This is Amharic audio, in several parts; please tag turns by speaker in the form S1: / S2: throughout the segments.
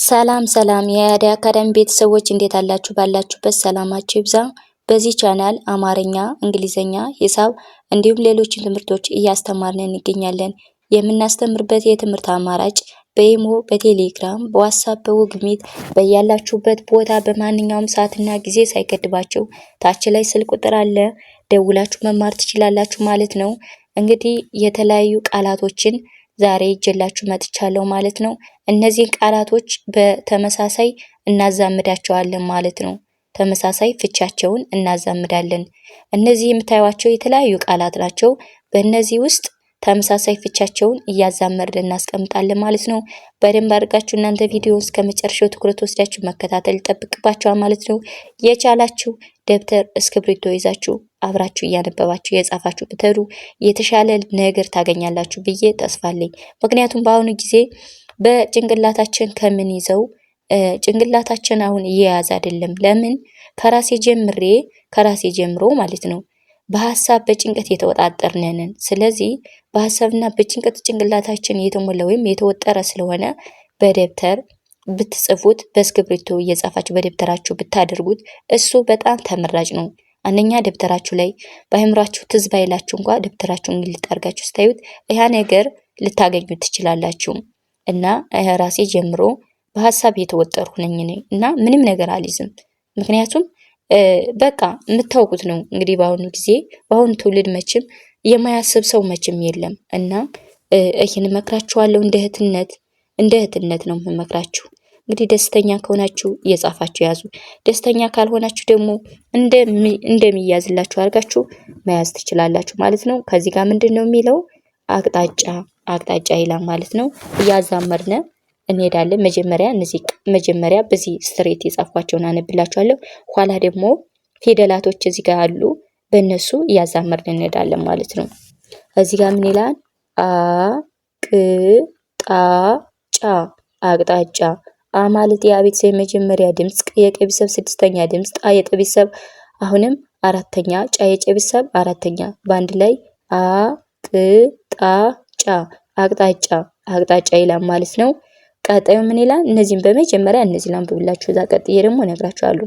S1: ሰላም ሰላም የአደይ አካዳሚ ቤተሰቦች እንዴት አላችሁ? ባላችሁበት ሰላማችሁ ይብዛ። በዚህ ቻናል አማርኛ፣ እንግሊዘኛ፣ ሂሳብ እንዲሁም ሌሎችን ትምህርቶች እያስተማርን እንገኛለን። የምናስተምርበት የትምህርት አማራጭ በኢሞ፣ በቴሌግራም፣ በዋትስአፕ፣ በጉግል ሚት በያላችሁበት ቦታ በማንኛውም ሰዓትና ጊዜ ሳይገድባችሁ ታች ላይ ስልክ ቁጥር አለ፣ ደውላችሁ መማር ትችላላችሁ ማለት ነው። እንግዲህ የተለያዩ ቃላቶችን ዛሬ ይዤላችሁ መጥቻለሁ ማለት ነው። እነዚህን ቃላቶች በተመሳሳይ እናዛምዳቸዋለን ማለት ነው። ተመሳሳይ ፍቻቸውን እናዛምዳለን። እነዚህ የምታዩቸው የተለያዩ ቃላት ናቸው። በእነዚህ ውስጥ ተመሳሳይ ፍቻቸውን እያዛመድን እናስቀምጣለን ማለት ነው። በደንብ አድርጋችሁ እናንተ ቪዲዮውን እስከ መጨረሻው ትኩረት ወስዳችሁ መከታተል ይጠብቅባችኋል ማለት ነው። የቻላችሁ ደብተር እስክሪብቶ ይዛችሁ አብራችሁ እያነበባችሁ የጻፋችሁ ብትሄዱ የተሻለ ነገር ታገኛላችሁ ብዬ ተስፋ አለኝ። ምክንያቱም በአሁኑ ጊዜ በጭንቅላታችን ከምን ይዘው ጭንቅላታችን አሁን እየያዘ አይደለም። ለምን ከራሴ ጀምሮ ማለት ነው በሐሳብ በጭንቀት የተወጣጠርነን። ስለዚህ በሐሳብና በጭንቀት ጭንቅላታችን የተሞላ ወይም የተወጠረ ስለሆነ በደብተር ብትጽፉት በእስክሪብቶ እየጻፋችሁ በደብተራችሁ ብታደርጉት እሱ በጣም ተመራጭ ነው። አንደኛ ደብተራችሁ ላይ በአእምሯችሁ ትዝ ባይላችሁ እንኳን ደብተራችሁን ልታርጋችሁ ስታዩት ያ ነገር ልታገኙት ትችላላችሁ። እና ራሴ ጀምሮ በሐሳብ የተወጠርኩ ነኝ እና ምንም ነገር አልይዝም። ምክንያቱም በቃ የምታውቁት ነው እንግዲህ በአሁኑ ጊዜ በአሁኑ ትውልድ መቼም የማያስብ ሰው መቼም የለም። እና ይህን እመክራችኋለሁ እንደ እህትነት ነው የምመክራችሁ። እንግዲህ ደስተኛ ከሆናችሁ እየጻፋችሁ ያዙ። ደስተኛ ካልሆናችሁ ደግሞ እንደሚያዝላችሁ አድርጋችሁ መያዝ ትችላላችሁ ማለት ነው። ከዚህ ጋር ምንድነው የሚለው አቅጣጫ ይላል ማለት ነው። እያዛመርነ እንሄዳለን። መጀመሪያ በዚህ ስትሬት የጻፍኳቸውን አነብላችኋለሁ። ኋላ ደግሞ ፊደላቶች እዚህ ጋር አሉ። በእነሱ እያዛመርን እንሄዳለን ማለት ነው። እዚህ ጋር ምን ይላል? አቅጣጫ። አ ማለት የአ ቤተሰብ የመጀመሪያ ድምጽ፣ የቀ ቤተሰብ ስድስተኛ ድምጽ፣ ጣ የጠ ቤተሰብ አሁንም አራተኛ፣ ጫ የጨ ቤተሰብ አራተኛ። በአንድ ላይ አቅጣጫ ይላል ማለት ነው። ቀጣዩ ምን ይላል? እነዚህን በመጀመሪያ እነዚህ ላንብብላችሁ፣ እዛ ቀጥዬ ደግሞ እነግራችኋለሁ።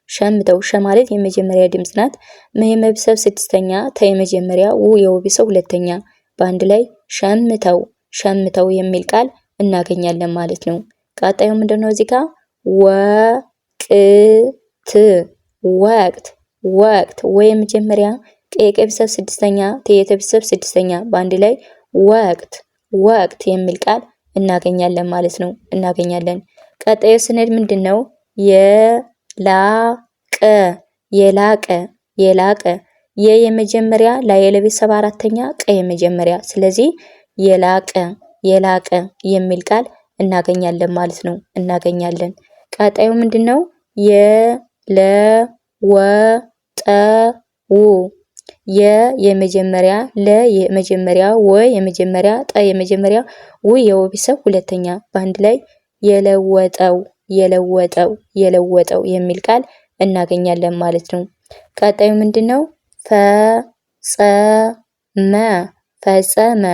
S1: ሸምተው ሸ ማለት የመጀመሪያ ድምጽ ናት። መ የመቤተሰብ ስድስተኛ፣ ተ የመጀመሪያ፣ ው የወቤተሰብ ሁለተኛ። በአንድ ላይ ሸምተው የሚል ቃል እናገኛለን ማለት ነው። ቀጣዩ ምንድነው? እዚህ ጋር ወቅት ወ የመጀመሪያ፣ ቀ የቤተሰብ ስድስተኛ፣ ተ የቤተሰብ ስድስተኛ። በአንድ ላይ ወቅት የሚል ቃል እናገኛለን ማለት ነው። ቀጣዩ ስንሄድ ምንድነው? የላቀ የመጀመሪያ፣ ላ የለቤተሰብ አራተኛ፣ ቀ የመጀመሪያ። ስለዚህ የላቀ የሚል ቃል እናገኛለን ማለት ነው። ቀጣዩ ምንድነው? የመጀመሪያ፣ ለ የመጀመሪያ፣ ወ የመጀመሪያ፣ ጠ የመጀመሪያ፣ ው የወቤተሰብ ሁለተኛ። በአንድ ላይ የለወጠው የሚል ቃል እናገኛለን ማለት ነው። ቀጣዩ ምንድነው? ፈጸመ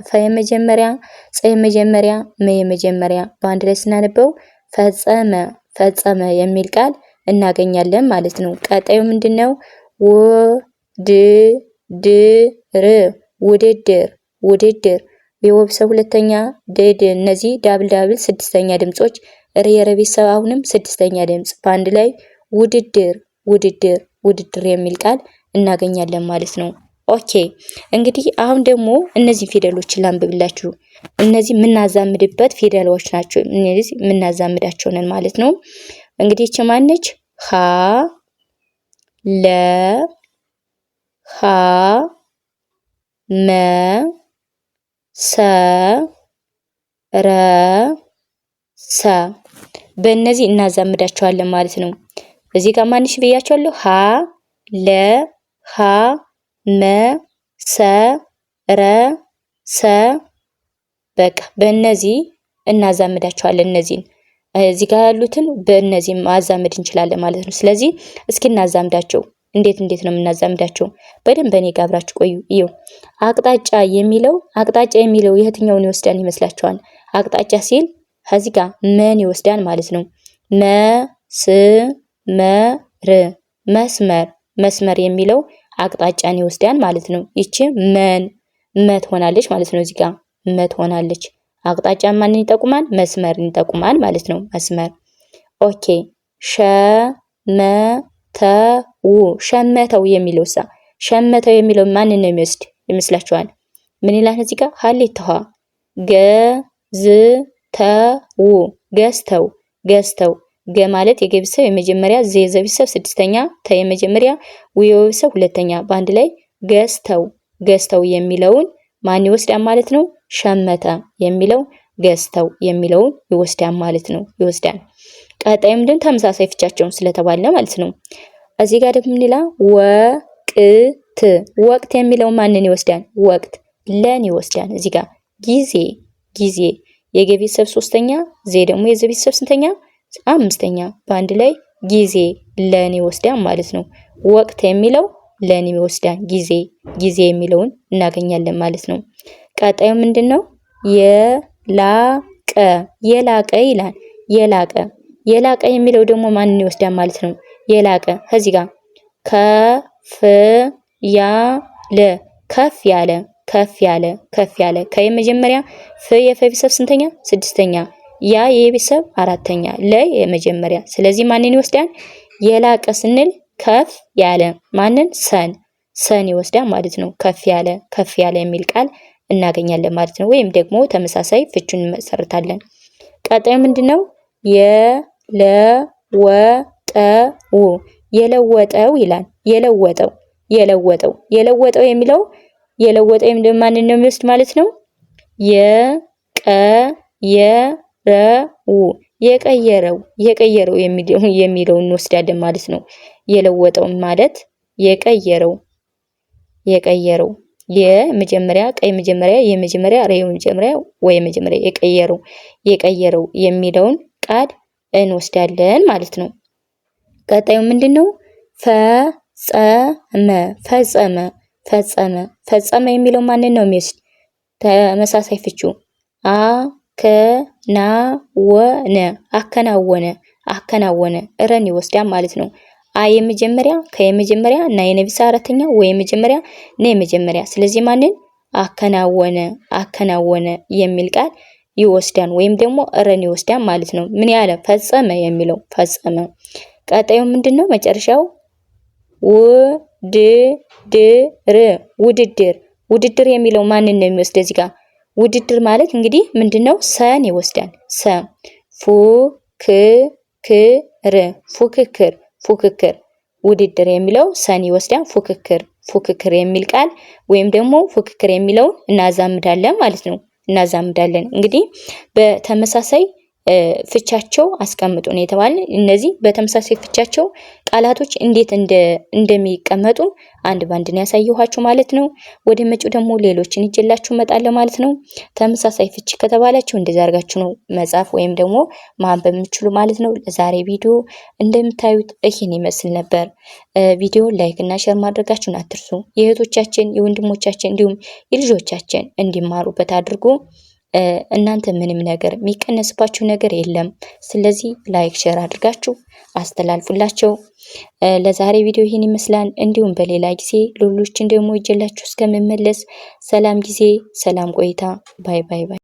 S1: ፈ የመጀመሪያ፣ ጸ የመጀመሪያ፣ መ የመጀመሪያ። በአንድ ላይ ስናነበው ፈጸመ የሚል ቃል እናገኛለን ማለት ነው። ቀጣዩ ምንድነው? ውድድር የወቤተሰብ ሁለተኛ፣ እነዚህ ዳብል ስድስተኛ ድምጾች፣ የረቤተሰብ አሁንም ስድስተኛ ድምጽ። በአንድ ላይ ውድድር የሚል ቃል እናገኛለን ማለት ነው። ኦኬ እንግዲህ አሁን ደግሞ እነዚህ ፊደሎችን ላንብብላችሁ። እነዚህ የምናዛምድበት ፊደሎች ናቸው። እነዚህ የምናዛምዳቸው ነን ማለት ነው። እንግዲህ እቺ ማነች? ለ መ ሰ ረ ሰ በእነዚህ እናዛምዳቸዋለን ማለት ነው። እዚህ ጋር ማንሽ ብያቸዋለሁ? ለ መ ሰ ረ ሰ። በቃ በእነዚህ እናዛምዳቸዋለን። እነዚህን እዚህ ጋር ያሉትን በእነዚህ ማዛመድ እንችላለን ማለት ነው። ስለዚህ እስኪ እናዛምዳቸው። እንዴት ነው የምናዛምዳቸው? በደንብ እኔ ጋር አብራችሁ ቆዩ። እዩ አቅጣጫ የሚለው የትኛውን ይወስዳል ይመስላችኋል? አቅጣጫ ሲል ከዚህ ጋር ምን ይወስዳል ማለት ነው? መስመር የሚለው አቅጣጫን ይወስዳል ማለት ነው። ይቺ መ ትሆናለች ማለት ነው። እዚህ ጋር መ ትሆናለች። አቅጣጫ ማንን ይጠቁማል? መስመርን ይጠቁማል ማለት ነው። መስመር። ኦኬ ሸመተው የሚለው ማንን ነው የሚወስድ ይመስላችኋል? ምን ይላል እዚህ ጋር? ሀሌታዋ ገዝተው ገ ማለት የገቢሰብ የመጀመሪያ ዘ የዘቢሰብ ስድስተኛ ተ የመጀመሪያ ው የወቢሰብ ሁለተኛ በአንድ ላይ ገዝተው የሚለውን ማን ይወስዳል ማለት ነው? ሸመተ የሚለው ገዝተው የሚለውን ይወስዳል ማለት ነው። ይወስዳል። ቀጣይም ደግሞ ተመሳሳይ ፍቻቸውን ስለተባለ ማለት ነው። እዚህ ጋር ደግሞ ሌላ ወቅት የሚለው ማንን ይወስዳል? ወቅት ለን ይወስዳል። እዚህ ጋር ጊዜ የገቢሰብ ሶስተኛ ዘ ደግሞ የዘቢሰብ ስንተኛ? አምስተኛ በአንድ ላይ ጊዜ ለን ይወስዳል ማለት ነው። ወቅት የሚለው ለን ይወስዳል። ጊዜ የሚለውን እናገኛለን ማለት ነው። ቀጣዩ ምንድነው? የላቀ ይላል። የላቀ የሚለው ደግሞ ማንን ይወስዳል ማለት ነው? የላቀ ከዚህ ጋር ከፍ ያለ ከየመጀመሪያ ፍ የፈ ቤተሰብ ስንተኛ? ስድስተኛ ያ የቤተሰብ አራተኛ ለ የመጀመሪያ። ስለዚህ ማንን ይወስዳል? የላቀ ስንል ከፍ ያለ ማንን? ሰን ይወስዳል ማለት ነው። ከፍ ያለ የሚል ቃል እናገኛለን ማለት ነው። ወይም ደግሞ ተመሳሳይ ፍቹን እንመሰርታለን። ቀጣዩ ምንድነው? የለወጠው ይላል። የለወጠው የሚለው ማንን ነው የሚወስድ ማለት ነው? የቀየረው የሚለውን እንወስዳለን ማለት ነው። የለወጠው ማለት የቀየረው የመጀመሪያ ቀይ መጀመሪያ የመጀመሪያ ረ የመጀመሪያ ወይ የመጀመሪያ የቀየረው የሚለውን ቃል እንወስዳለን ማለት ነው። ቀጣዩ ምንድነው? ፈጸመ የሚለው ማንን ነው የሚወስድ? ተመሳሳይ ፍቹ አከናወነ ረን ይወስዳል ማለት ነው። የመጀመሪያ ከየመጀመሪያ እና የነቢሳ አራተኛ ወይ የመጀመሪያ እና የመጀመሪያ። ስለዚህ ማንን? አከናወነ የሚል ቃል ይወስዳል ወይም ደግሞ ረን ይወስዳል ማለት ነው። ምን ያለ? ፈጸመ የሚለው ፈጸመ። ቀጣዩ ምንድነው? መጨረሻው ውድድር የሚለው ማንን ነው የሚወስድ? እዚህ ጋር ውድድር ማለት እንግዲህ ምንድነው? ሰን ይወስዳል። ፉክክር ውድድር የሚለው ሰን ይወስዳል። ፉክክር የሚል ቃል ወይም ደግሞ ፉክክር የሚለውን እናዛምዳለን ማለት ነው። እንግዲህ በተመሳሳይ ፍቻቸው አስቀምጡ ነው የተባለ። እነዚህ በተመሳሳይ ፍቻቸው ቃላቶች እንዴት እንደሚቀመጡ አንድ ባንድ ነው ያሳየኋችሁ ማለት ነው። ወደ መጪው ደግሞ ሌሎችን ይዤላችሁ እመጣለሁ ማለት ነው። ተመሳሳይ ፍቺ ከተባላችሁ እንደዛ አድርጋችሁ ነው መጻፍ ወይም ደግሞ ማንበብ የምትችሉ ማለት ነው። ለዛሬ ቪዲዮ እንደምታዩት ይህን ይመስል ነበር። ቪዲዮ ላይክ እና ሼር ማድረጋችሁን አትርሱ። የእህቶቻችን የወንድሞቻችን እንዲሁም የልጆቻችን እንዲማሩበት አድርጉ። እናንተ ምንም ነገር የሚቀነስባችሁ ነገር የለም። ስለዚህ ላይክ ሼር አድርጋችሁ አስተላልፉላቸው። ለዛሬ ቪዲዮ ይህን ይመስላል። እንዲሁም በሌላ ጊዜ ሌሎችን ደግሞ ይዤላችሁ እስከምመለስ ሰላም ጊዜ፣ ሰላም ቆይታ። ባይ ባይ ባይ።